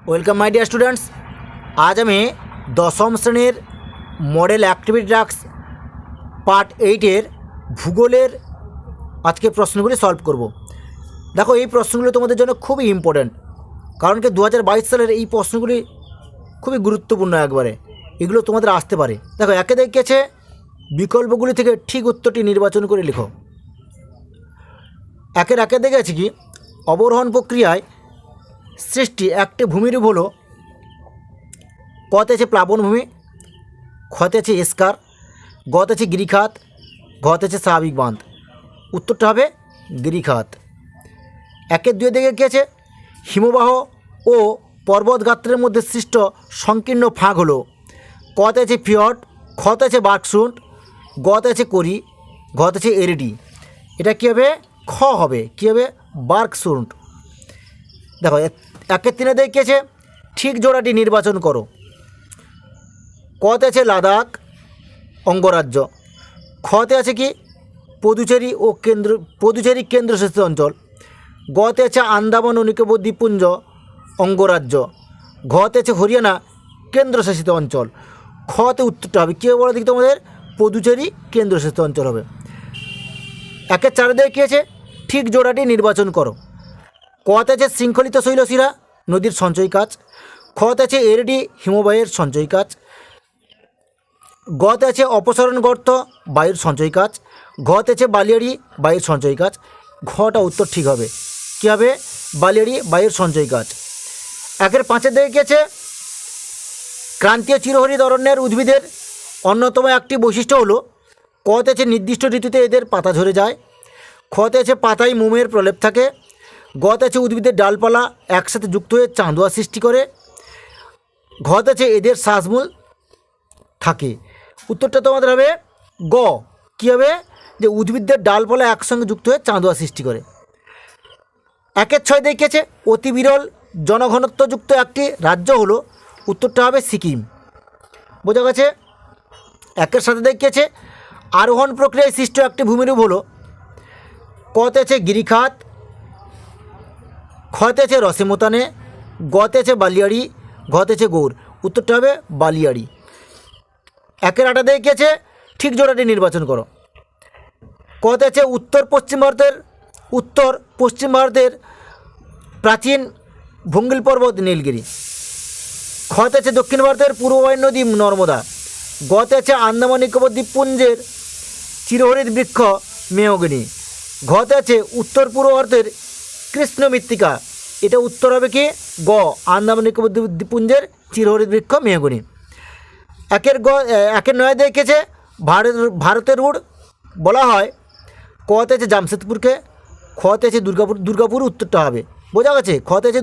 Welcome my dear students. আজ আমি দশম শ্রেণীর মডেল অ্যাক্টিভিটি টাস্ক পার্ট 8-এর ভূগোলের আজকে প্রশ্নগুলি সলভ করব। দেখো, এই প্রশ্নগুলো তোমাদের জন্য খুবই ইম্পর্ট্যান্ট, কারণ কি 2022 সালের এই প্রশ্নগুলি খুবই গুরুত্বপূর্ণ। একবারে এগুলো তোমাদের আসতে পারে। দেখো, একে দেখেছে বিকল্পগুলি থেকে ঠিক উত্তরটি নির্বাচন করে লিখো। একে দেখেছি কি অবরোহণ প্রক্রিয়ায় সৃষ্টি একটি ভূমিরূপ হলো কতে আছে প্লাবনভূমি, খতে আছে এস্কার, গতে আছে গিরিখাত, ঘতে আছে স্বাভাবিক বাঁধ। উত্তরটা হবে গিরিখাত। একের দুয়ে দেখে কী আছে হিমবাহ ও পর্বত গাত্রের মধ্যে সৃষ্ট সংকীর্ণ ফাঁক হলো কতে আছে ফিয়র্ড, খতে আছে বার্কসুন্ড, গতে আছে করি, ঘতে আছে এরিডি। এটা কী হবে? খ হবে। কী হবে? বার্কসুন্ড। দেখো, একের তিনে দেখিয়েছে ঠিক জোড়াটি নির্বাচন করো। কতে আছে লাদাখ অঙ্গরাজ্য, খতে আছে কি পদুচেরি কেন্দ্রশাসিত অঞ্চল, গতে আছে আন্দামান ও নিকোবর দ্বীপপুঞ্জ অঙ্গরাজ্য, ঘতে আছে হরিয়ানা কেন্দ্রশাসিত অঞ্চল। খতে উত্তরটা হবে কী হবে বলো দেখি তোমাদের? পদুচেরি কেন্দ্রশাসিত অঞ্চল হবে। একের চারে দেখিয়েছে ঠিক জোড়াটি নির্বাচন করো। কতে আছে শৃঙ্খলিত শৈলশিরা নদীর সঞ্চয় কাজ, খতে আছে এরিডি হিমবাহের সঞ্চয় কাজ, গতে আছে অপসারণ গর্ত বায়ুর সঞ্চয় কাজ, ঘতে আছে বালিয়াড়ি বায়ুর সঞ্চয় কাজ। ঘটা উত্তর ঠিক হবে। কী হবে? বালিয়াড়ি বায়ুর সঞ্চয় কাজ। একের পাঁচের দিকে গেছে ক্রান্তীয় চিরহরিৎ অরণ্যের উদ্ভিদের অন্যতম একটি বৈশিষ্ট্য হলো কতে আছে নির্দিষ্ট ঋতুতে এদের পাতা ঝরে যায়, খতে আছে পাতায় মোমের প্রলেপ থাকে, গতে আছে উদ্ভিদের ডালপালা একসাথে যুক্ত হয়ে চাঁদোয়া সৃষ্টি করে, ঘতে আছে এদের শ্বাসমূল থাকে। উত্তরটা তোমাদের হবে গ। কী হবে? যে উদ্ভিদের ডালপালা একসঙ্গে যুক্ত হয়ে চাঁদোয়া সৃষ্টি করে। একের ছয় দেখিয়েছে অতি বিরল জনঘনত্বযুক্ত একটি রাজ্য হলো, উত্তরটা হবে সিকিম। বোঝা গেছে? একের সাথে দেখিয়েছে আরোহণ প্রক্রিয়ায় সৃষ্ট একটি ভূমিরূপ হলো কতে আছে গিরিখাত, খতে আছে রসেমতানে, গতে আছে বালিয়াড়ি, ঘতে আছে গৌড়। উত্তরটা হবে বালিয়াড়ি। একের আটা দেখিয়েছে ঠিক জোড়াটি নির্বাচন করো। কতে আছে উত্তর পশ্চিম ভারতের প্রাচীন ভঙ্গিল পর্বত নীলগিরি, খতে আছে দক্ষিণ ভারতের পূর্ববাহিনী নদী নর্মদা, গতে আছে আন্দামান নিকোবর দ্বীপপুঞ্জের চিরহরিৎ বৃক্ষ মেহগনি, ঘতে আছে উত্তর পূর্ব ভারতের কৃষ্ণ মৃত্তিকা। এটা উত্তর হবে কি? গ, আন্দামান নিকোবর দ্বীপপুঞ্জের চিরহরিৎ বৃক্ষ মেহগনি। একের নয় দেখেছে ভারতের রুট বলা হয় কতে আছে জামশেদপুরকে, খতে আছে দুর্গাপুর। উত্তরটা হবে। বোঝা গেছে? খতে আছে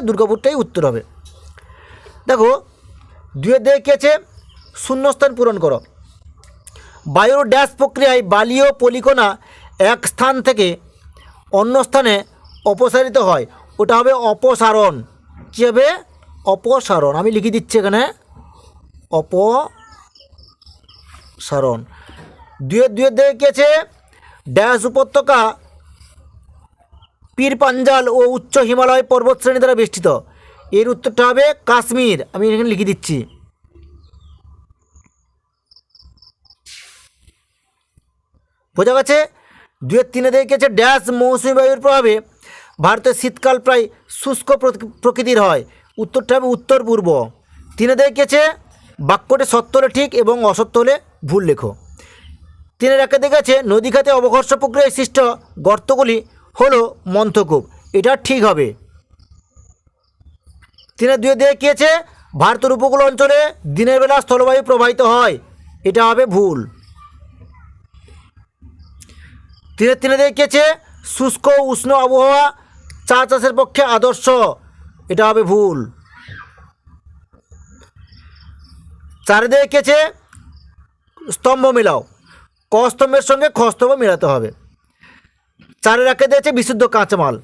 দুর্গাপুরটাই উত্তর হবে। দেখো, দুয়ের দেখেছে শূন্যস্থান পূরণ করো। বায়ুর ড্যাশ প্রক্রিয়ায় বালি ও পলিকণা এক স্থান থেকে অন্য স্থানে অপসারিত হয়, ওটা হবে অপসারণ। কী হবে? অপসারণ। আমি লিখে দিচ্ছি এখানে অপসারণ। দুয়ের দেখেছে ড্যাশ উপত্যকা পীর পাঞ্জাল ও উচ্চ হিমালয় পর্বতশ্রেণী দ্বারা বেষ্টিত। এর উত্তরটা হবে কাশ্মীর। আমি এখানে লিখে দিচ্ছি। বোঝা গেছে? দুয়ের তিনে দেখেছে ড্যাশ মৌসুমী বায়ুর প্রভাবে ভারতের শীতকাল প্রায় শুষ্ক প্রকৃতির হয়। উত্তরটা হবে উত্তর পূর্ব। তিনে দেখেছে বাক্যটি সত্য হলে ঠিক এবং অসত্য হলে ভুল লেখো। তিনের একে দেখেছে নদী খাতে অবঘর্ষ প্রক্রিয়ায় সৃষ্ট গর্তগুলি হলো মন্থকূপ। এটা ঠিক হবে। তিনের দুয়ে দেখিয়েছে ভারতের উপকূল অঞ্চলে দিনের বেলা স্থলবায়ু প্রবাহিত হয়। এটা হবে ভুল। তিনে দেখিয়েছে শুষ্ক উষ্ণ আবহাওয়া চা চাষের পক্ষে আদর্শ। এটা হবে ভুল। চারে দেখিয়েছে স্তম্ভ মেলাও, ক স্তম্ভের সঙ্গে খ স্তম্ভ মেলাতে হবে। চারের একে দিয়েছে বিশুদ্ধ কাঁচামাল।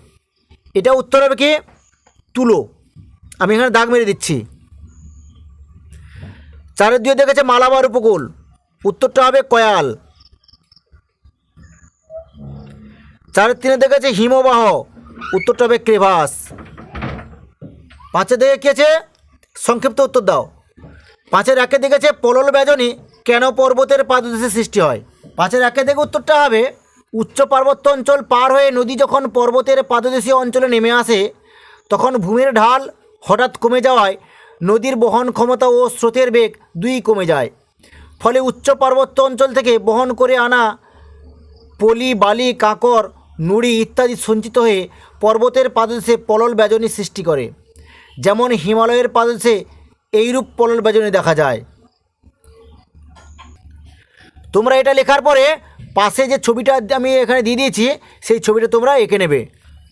এটা উত্তর হবে কি? তুলো। আমি এখানে দাগ মেরে দিচ্ছি। চারের দুয়ে দেখেছে মালাবার উপকূল। উত্তরটা হবে কয়াল। চারের তিনে দেখেছে হিমবাহ। উত্তরটা হবে ক্রেভাস। 5 দেখে কী আছে, সংক্ষিপ্ত উত্তর দাও। 5-এর 1 দেখেছে পলল বেজনী কেন পর্বতের পাদদেশে সৃষ্টি হয়। 5-এর 1 দেখে উত্তরটা হবে, উচ্চ পার্বত্য অঞ্চল পার হয়ে নদী যখন পর্বতের পাদদেশীয় অঞ্চলে নেমে আসে তখন ভূমির ঢাল হঠাৎ কমে যাওয়ায় নদীর বহন ক্ষমতা ও স্রোতের বেগ দুই কমে যায়। ফলে উচ্চ পার্বত্য অঞ্চল থেকে বহন করে আনা পলি, বালি, কাঁকর, নুড়ি ইত্যাদি সঞ্চিত হয়ে পর্বতের পাদদেশে পলল বেজনী সৃষ্টি করে। যেমন হিমালয়ের পাদদেশে এইরূপ পলল বেজনী দেখা যায়। তোমরা এটা লেখার পরে পাশে যে ছবিটা আমি এখানে দিয়ে দিয়েছি সেই ছবিটা তোমরা এঁকে নেবে।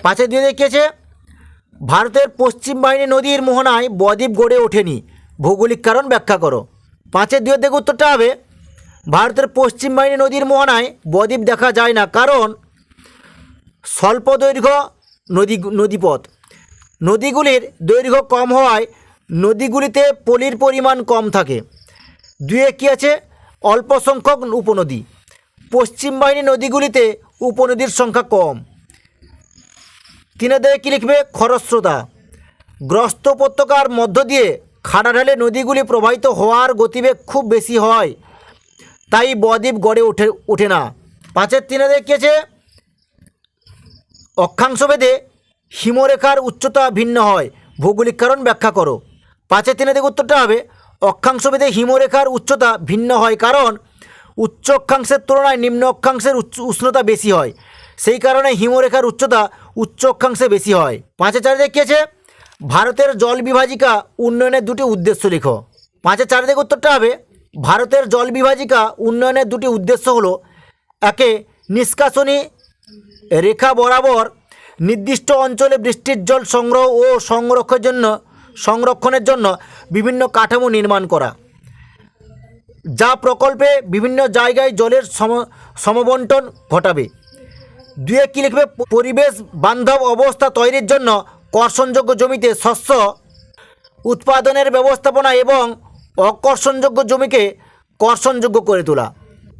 5-এর 2 দেখিয়েছে ভারতের পশ্চিম বাহিনী নদীর মোহনায় বদ্বীপ গড়ে ওঠেনি, ভৌগোলিক কারণ ব্যাখ্যা করো। 5-এর 2 দেখে উত্তরটা হবে, ভারতের পশ্চিম বাহিনী নদীর মোহনায় বদ্বীপ দেখা যায় না কারণ স্বল্প দৈর্ঘ্য নদীপথ, নদীগুলির দৈর্ঘ্য কম হওয়ায় নদীগুলিতে পলির পরিমাণ কম থাকে। 2-এ কী আছে, অল্প সংখ্যক উপনদী, পশ্চিম বাহিনী নদীগুলিতে উপনদীর সংখ্যা কম। 3-এ দেখে কী লিখবে, খরস্রোতা, গ্রস্ত উপত্যকার মধ্য দিয়ে খাড়া ঢালে নদীগুলি প্রবাহিত হওয়ার গতিবেগ খুব বেশি হয়, তাই বদ্বীপ গড়ে ওঠে না। 5-এর 3-এ দেখে কী আছে, অক্ষাংশভেদে হিমরেখার উচ্চতা ভিন্ন হয়, ভৌগোলিক কারণ ব্যাখ্যা করো। 5-এর 3-এ দেখে উত্তরটা হবে, অক্ষাংশভেদে হিমরেখার উচ্চতা ভিন্ন হয় কারণ উচ্চ অক্ষাংশের তুলনায় নিম্ন অক্ষাংশের উষ্ণতা বেশি হয়, সেই কারণে হিমরেখার উচ্চতা উচ্চ অক্ষাংশে বেশি হয়। 5-এর 4 দেখে কী আছে, ভারতের জল বিভাজিকা উন্নয়নের 2টি উদ্দেশ্য লেখো। 5-এর 4 দেখে উত্তরটা হবে, ভারতের জল বিভাজিকা উন্নয়নের 2টি উদ্দেশ্য হলো, 1 নিষ্কাশনী রেখা বরাবর নির্দিষ্ট অঞ্চলে বৃষ্টির জল সংগ্রহ ও সংরক্ষণের জন্য বিভিন্ন কাঠামো নির্মাণ করা, যা প্রকল্পে বিভিন্ন জায়গায় জলের সমবন্টন ঘটাবে। 2-এ কী লিখবে, পরিবেশ বান্ধব অবস্থা তৈরির জন্য কর্ষণযোগ্য জমিতে শস্য উৎপাদনের ব্যবস্থাপনা এবং অকর্ষণযোগ্য জমিকে কর্ষণযোগ্য করে তোলা।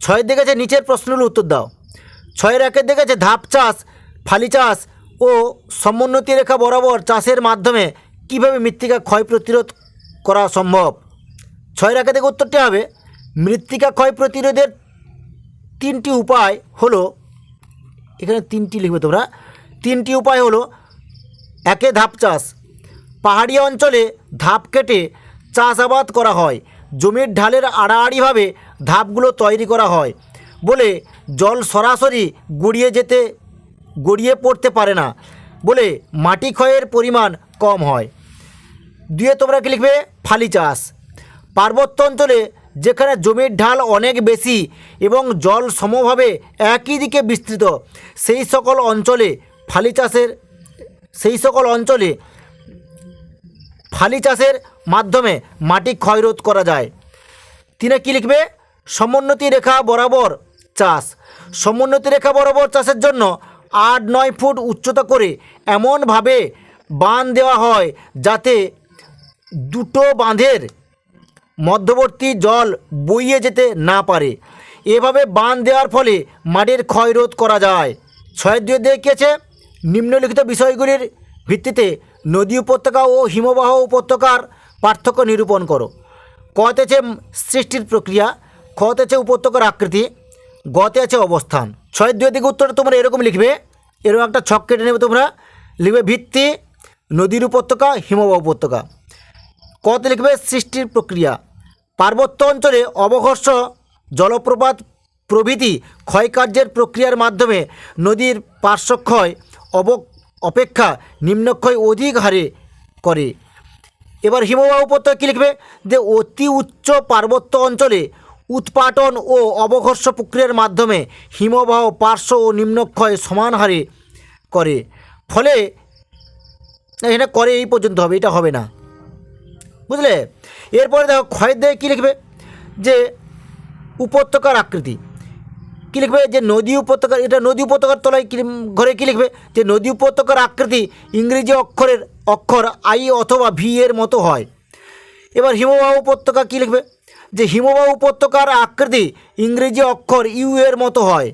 6-এর দেখেছে নিচের প্রশ্নগুলো উত্তর দাও। 6-এর 1-এর দেখেছে ধাপ চাষ, ফালি চাষ ও সমোন্নতি রেখা বরাবর চাষের মাধ্যমে কীভাবে মৃত্তিকা ক্ষয় প্রতিরোধ করা সম্ভব। 6-এর 1 থেকে উত্তরটি হবে, মৃত্তিকা ক্ষয় প্রতিরোধের 3টি উপায় হলো, এখানে 3টি লিখবে তোমরা, 3টি উপায় হলো, 1 ধাপ চাষ, পাহাড়ি অঞ্চলে ধাপ কেটে চাষাবাদ করা হয়, জমির ঢালের আড়াআড়িভাবে ধাপগুলো তৈরি করা হয় বলে জল সরাসরি গড়িয়ে পড়তে পারে না বলে মাটি ক্ষয়ের পরিমাণ কম হয়। 2-এ তোমরা কি লিখবে, ফালি চাষ, পার্বত্য অঞ্চলে যেখানে জমির ঢাল অনেক বেশি এবং জল সমভাবে একই দিকে বিস্তৃত সেই সকল অঞ্চলে ফালি চাষের মাধ্যমে মাটি ক্ষয়রোধ করা যায়। 3-এ কী লিখবে, সমোন্নতি রেখা বরাবর চাষ, সমোন্নতি রেখা বরাবর চাষের জন্য 8-9 ফুট উচ্চতা করে এমনভাবে বাঁধ দেওয়া হয় যাতে দুটো বাঁধের মধ্যবর্তী জল বইয়ে যেতে না পারে। এভাবে বাঁধ দেওয়ার ফলে মাটির ক্ষয় রোধ করা যায়। 6-এর 2 দেখিয়েছে নিম্নলিখিত বিষয়গুলির ভিত্তিতে নদী উপত্যকা ও হিমবাহ উপত্যকার পার্থক্য নিরূপণ করো। কতে আছে সৃষ্টির প্রক্রিয়া, খতে আছে উপত্যকার আকৃতি, গতে আছে অবস্থান। 6-এর 2 দিকে উত্তরটা তোমরা এরকম লিখবে, এরকম একটা ছক কেটে নেবে তোমরা, লিখবে ভিত্তি নদীর উপত্যকা, হিমবাহ উপত্যকা। কতে লিখবে সৃষ্টির প্রক্রিয়া, পার্বত্য অঞ্চলে অবঘর্ষ জলপ্রপাত প্রভৃতি ক্ষয়কার্যের প্রক্রিয়ার মাধ্যমে নদীর পার্শ্বক্ষয় অপেক্ষা নিম্নক্ষয় অধিক হারে করে। এবার হিমবাহ উপত্যকা কী লিখবে, যে অতি উচ্চ পার্বত্য অঞ্চলে উৎপাটন ও অবঘর্ষ প্রক্রিয়ার মাধ্যমে হিমবাহ পার্শ্ব ও নিম্নক্ষয় সমান হারে করে। ফলে এটা করে এই পর্যন্ত হবে, এটা হবে না, বুঝলে। এরপরে দেখো ক্ষয়ের দিকে কী লিখবে, যে উপত্যকার আকৃতি কী লিখবে, যে নদী উপত্যকা, এটা নদী উপত্যকার তলায় ঘরে কী লিখবে, যে নদী উপত্যকার আকৃতি ইংরেজি অক্ষর আই অথবা ভি এর মতো হয়। এবার হিমবাহ উপত্যকা কী লিখবে, যে হিমবাহ উপত্যকার আকৃতি ইংরেজি অক্ষর ইউ এর মতো হয়।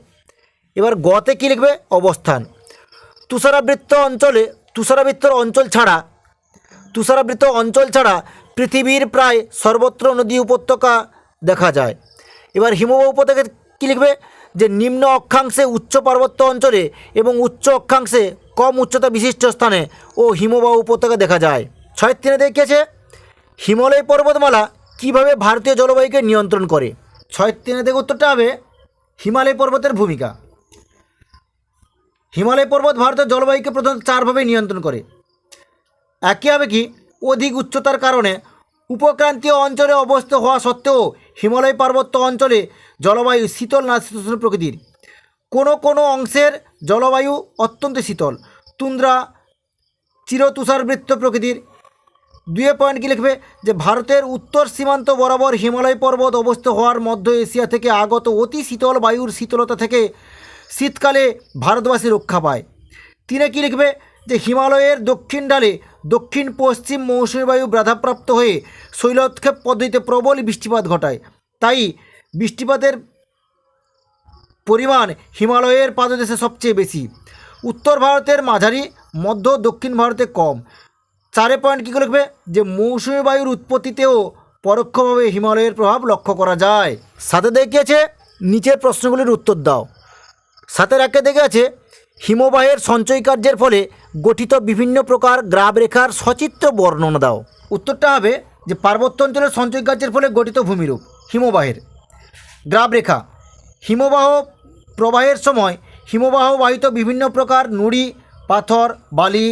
এবার গতে কী লিখবে, অবস্থান, তুষারাবৃত অঞ্চল ছাড়া তুষারাবৃত অঞ্চল ছাড়া পৃথিবীর প্রায় সর্বত্র নদী উপত্যকা দেখা যায়। এবার হিমবাহ উপত্যকা কী লিখবে, যে নিম্ন অক্ষাংশে উচ্চ পার্বত্য অঞ্চলে এবং উচ্চ অক্ষাংশে কম উচ্চতা বিশিষ্ট স্থানে ও হিমবাহ উপত্যকা দেখা যায়। 6-3 দেখিয়েছে হিমালয় পর্বতমালা কিভাবে ভারতীয় জলবায়ুকে নিয়ন্ত্রণ করে। 6-3 দেখে উত্তরটা হবে হিমালয় পর্বতের ভূমিকা। হিমালয় পর্বত ভারতের জলবায়ুকে প্রধানত 4ভাবে নিয়ন্ত্রণ করে। একই হবে কি, অধিক উচ্চতার কারণে উপক্রান্তীয় অঞ্চলে অবস্থিত হওয়া সত্ত্বেও হিমালয় পার্বত্য অঞ্চলে জলবায়ু শীতল নাতিশীতোষ্ণ প্রকৃতির। কোনো অংশের জলবায়ু অত্যন্ত শীতল, তুন্দ্রা চিরতুষারবৃত্ত প্রকৃতির। 2 পয়েন্ট কী লিখবে, যে ভারতের উত্তর সীমান্ত বরাবর হিমালয় পর্বত অবস্থিত হওয়ার মধ্য এশিয়া থেকে আগত অতি শীতল বায়ুর শীতলতা থেকে শীতকালে ভারতবাসী রক্ষা পায়। 3 কী লিখবে, যে হিমালয়ের দক্ষিণ ঢালে দক্ষিণ পশ্চিম মৌসুমী বায়ু বাধাপ্রাপ্ত হয়ে শৈলক্ষেপ পদ্ধতিতে প্রবল বৃষ্টিপাত ঘটায়, তাই বৃষ্টিপাতের পরিমাণ হিমালয়ের পাদদেশে সবচেয়ে বেশি। উত্তর ভারতের মাঝারি, মধ্য দক্ষিণ ভারতে কম। 4 পয়েন্ট কী লিখবে, যে মৌসুমী বায়ুর উৎপত্তিতেও পরোক্ষভাবে হিমালয়ের প্রভাব লক্ষ্য করা যায়। 7 দেখিয়েছে নিচের প্রশ্নগুলির উত্তর দাও। 7 একে দেখে আছে হিমবাহের সঞ্চয় কার্যের ফলে গঠিত বিভিন্ন প্রকার গ্রাবরেখার সচিত্র বর্ণনা দাও। উত্তরটা হবে যে পার্বত্য অঞ্চলের সঞ্চয় কার্যের ফলে গঠিত ভূমিরূপ হিমবাহের গ্রাবরেখা। হিমবাহ প্রবাহের সময় হিমবাহ বাহিত বিভিন্ন প্রকার নুড়ি, পাথর, বালি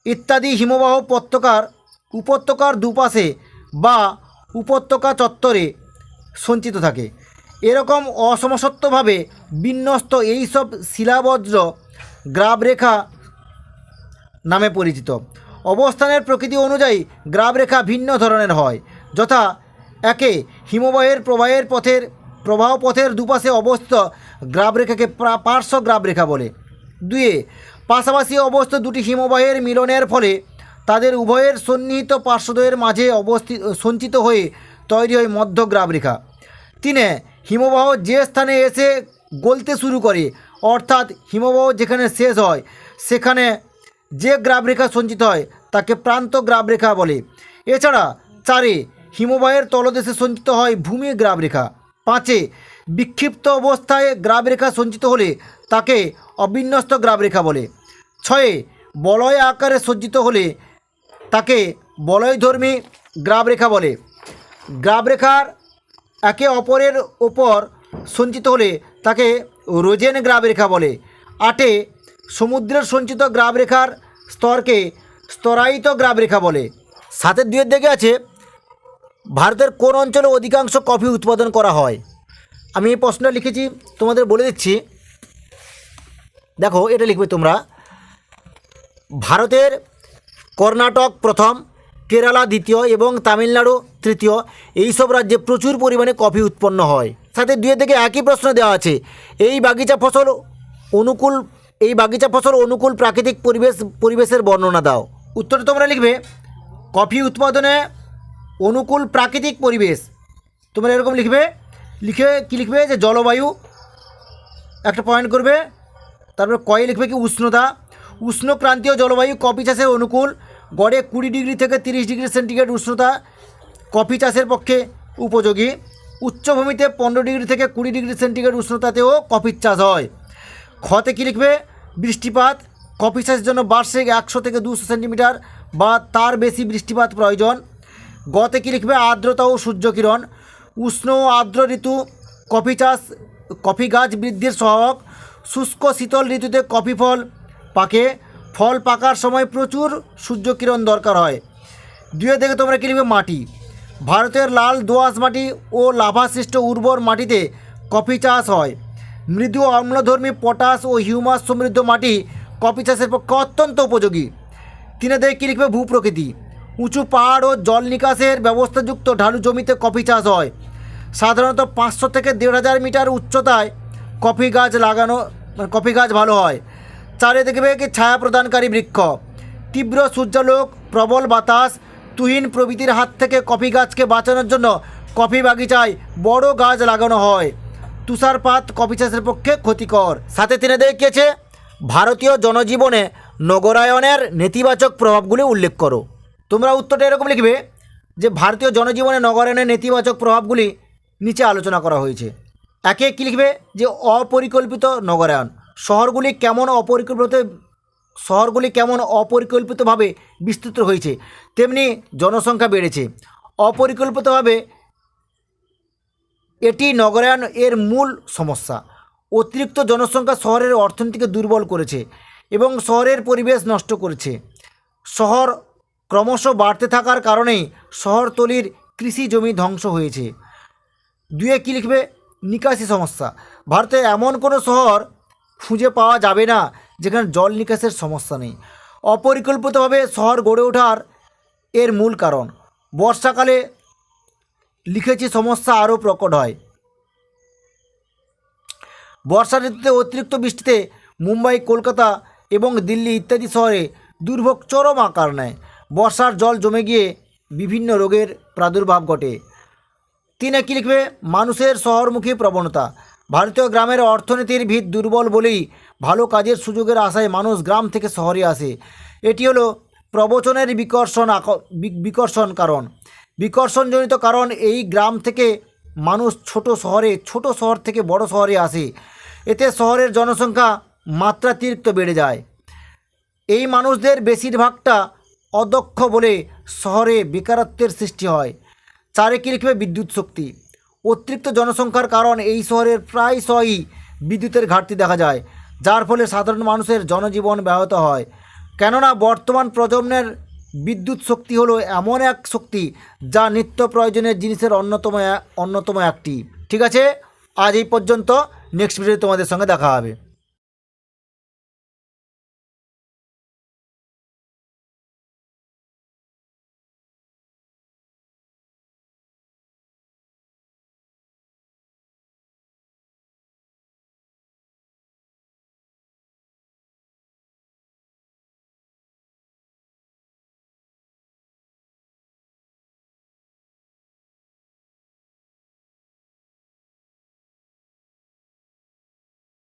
ইত্যাদি হিমবাহ উপত্যকার দুপাশে বা উপত্যকা চত্বরে সঞ্চিত থাকে। এরকম অসমসত্বভাবে বিন্যস্ত এইসব শিলাবজ্র গ্রাবরেখা নামে পরিচিত। অবস্থানের প্রকৃতি অনুযায়ী গ্রাবরেখা ভিন্ন ধরনের হয়, যথা 1 হিমবাহের প্রবাহ পথের দুপাশে অবস্থিত গ্রাবরেখাকে পার্শ্ব গ্রাবরেখা বলে। 2 পাশাপাশি অবস্থিত দুটি হিমবাহের মিলনের ফলে তাদের উভয়ের সন্নিহিত পার্শ্বদ্বয়ের মাঝে সঞ্চিত হয়ে তৈরি হয় মধ্য গ্রাবরেখা। 3 হিমবাহ যে স্থানে এসে গলতে শুরু করে, অর্থাৎ হিমবাহ যেখানে শেষ হয় সেখানে যে গ্রাবরেখা সঞ্চিত হয় তাকে প্রান্ত গ্রাবরেখা বলে। এছাড়া 4 হিমবাহের তলদেশে সঞ্চিত হয় ভূমি গ্রাবরেখা। 5 বিক্ষিপ্ত অবস্থায় গ্রাবরেখা সঞ্চিত হলে তাকে অবিন্যস্ত গ্রাবরেখা বলে। 6 বলয় আকারে সজ্জিত হলে তাকে বলয়ধর্মী গ্রাবরেখা বলে। গ্রাবরেখার একে অপরের ওপর সঞ্চিত হলে তাকে রোজেন গ্রাবরেখা বলে। 8 সমুদ্রের সঞ্চিত গ্রাবরেখার স্তরকে স্তরায়িত গ্রাবরেখা বলে। 7 2 দিকে আছে ভারতের কোন অঞ্চলে অধিকাংশ কফি উৎপাদন করা হয়। আমি এই প্রশ্নটা লিখেছি, তোমাদের বলে দিচ্ছি। দেখো, এটা লিখবে তোমরা, ভারতের কর্ণাটক প্রথম, কেরালা দ্বিতীয় এবং তামিলনাড়ু তৃতীয়, এইসব রাজ্যে প্রচুর পরিমাণে কফি উৎপন্ন হয়। 7 2 থেকে একই প্রশ্ন দেওয়া আছে, এই বাগিচা ফসল অনুকূল প্রাকৃতিক পরিবেশের বর্ণনা দাও। উত্তরটা তোমরা লিখবে, কফি উৎপাদনে অনুকূল প্রাকৃতিক পরিবেশ তোমরা এরকম লিখবে। লিখবে যে জলবায়ু, একটা পয়েন্ট করবে। তারপরে কয়ে লিখবে কি উষ্ণতা। উষ্ণক্রান্তীয় জলবায়ু কফি চাষের অনুকূল, গড়ে 20 ডিগ্রি থেকে 30 ডিগ্রি সেন্টিগ্রেড উষ্ণতা কফি চাষের পক্ষে উপযোগী। উচ্চভূমিতে 15 ডিগ্রি থেকে 20 ডিগ্রি সেন্টিগ্রেড উষ্ণতাতেও কফির চাষ হয়। খতে কী লিখবে, বৃষ্টিপাত। কফি চাষের জন্য বার্ষিক 100 থেকে 200 সেন্টিমিটার বা তার বেশি বৃষ্টিপাত প্রয়োজন। গতে কী লিখবে, আর্দ্রতা ও সূর্যকিরণ। উষ্ণ ও আর্দ্র ঋতু কফি গাছ বৃদ্ধির সহায়ক। শুষ্ক শীতল ঋতুতে কফি ফল পাকে। ফল পাকার সময় প্রচুর সূর্যকিরণ দরকার হয়। 2 থেকে তোমরা কী লিখবে, মাটি। ভারতের লাল দোআঁশ মাটি ও লাভাসৃষ্ট উর্বর মাটিতে কফি চাষ হয়। মৃদু অম্লধর্মী পটাশ ও হিউমাস সমৃদ্ধ মাটি কফি চাষের পক্ষে অত্যন্ত উপযোগী। 3 থেকে কী লিখবে, ভূপ্রকৃতি। উঁচু পাহাড় ও জল নিকাশের ব্যবস্থাযুক্ত ঢালু জমিতে কফি চাষ হয়। সাধারণত 500 থেকে 1500 মিটার উচ্চতায় কফি গাছ ভালো হয়। 4 দেখবে কি ছায়া প্রদানকারী বৃক্ষ। তীব্র সূর্যালোক, প্রবল বাতাস, তুহিন প্রভৃতির হাত থেকে কফি গাছকে বাঁচানোর জন্য কফি বাগিচায় বড় গাছ লাগানো হয়। তুষারপাত কফি চাষের পক্ষে ক্ষতিকর। 7 3 দেখিয়েছে ভারতীয় জনজীবনে নগরায়নের নেতিবাচক প্রভাবগুলি উল্লেখ করো। তোমরা উত্তরটা এরকম লিখবে যে ভারতীয় জনজীবনে নগরায়নের নেতিবাচক প্রভাবগুলি নিচে আলোচনা করা হয়েছে। একে কী লিখবে যে অপরিকল্পিত নগরায়ন, শহরগুলি কেমন অপরিকল্পিতভাবে বিস্তৃত হয়েছে, তেমনি জনসংখ্যা বেড়েছে। অপরিকল্পিতভাবে এটি নগরায়ন এর মূল সমস্যা। অতিরিক্ত জনসংখ্যা শহরের অর্থনীতিকে দুর্বল করেছে এবং শহরের পরিবেশ নষ্ট করেছে। শহর ক্রমশ বাড়তে থাকার কারণেই শহরতলির কৃষি জমি ধ্বংস হয়েছে। দুয়ে কী লিখবে নিকাশি সমস্যা, ভারতে এমন কোনো শহর খুঁজে পাওয়া যাবে না যেখানে জল নিকাশের সমস্যা নেই। অপরিকল্পিতভাবে শহর গড়ে ওঠার এর মূল কারণ। বর্ষাকালে লিখেছি সমস্যা আরও প্রকট হয়। বর্ষা ঋতুতে অতিরিক্ত বৃষ্টিতে মুম্বাই, কলকাতা এবং দিল্লি ইত্যাদি শহরে দুর্ভোগ চরম আকার নেয়। বর্ষার জল জমে গিয়ে বিভিন্ন রোগের প্রাদুর্ভাব ঘটে। তিনে কী লিখবে মানুষের শহরমুখী প্রবণতা, ভারতীয় গ্রামের অর্থনীতির ভিত দুর্বল বলেই ভালো কাজের সুযোগের আশায় মানুষ গ্রাম থেকে শহরে আসে। এটি হলো প্রবচনের বিকর্ষণ কারণ। বিকর্ষণজনিত কারণ, এই গ্রাম থেকে মানুষ ছোট শহর থেকে বড় শহরে আসে। এতে শহরের জনসংখ্যা মাত্রাতিরিক্ত বেড়ে যায়। এই মানুষদের বেশিরভাগটা অদক্ষ বলে শহরে বেকারত্বের সৃষ্টি হয়। চারে কী লিখবে বিদ্যুৎ শক্তি, অতিরিক্ত জনসংখ্যার কারণ এই শহরের প্রায়শই বিদ্যুতের ঘাটতি দেখা যায়, যার ফলে সাধারণ মানুষের জনজীবন ব্যাহত হয়। কেননা বর্তমান প্রজন্মের বিদ্যুৎ শক্তি হলো এমন এক শক্তি যা নিত্য প্রয়োজনীয় জিনিসের অন্যতম একটি। ঠিক আছে, আজ এই পর্যন্ত। নেক্সট ভিডিও তোমাদের সঙ্গে দেখা হবে।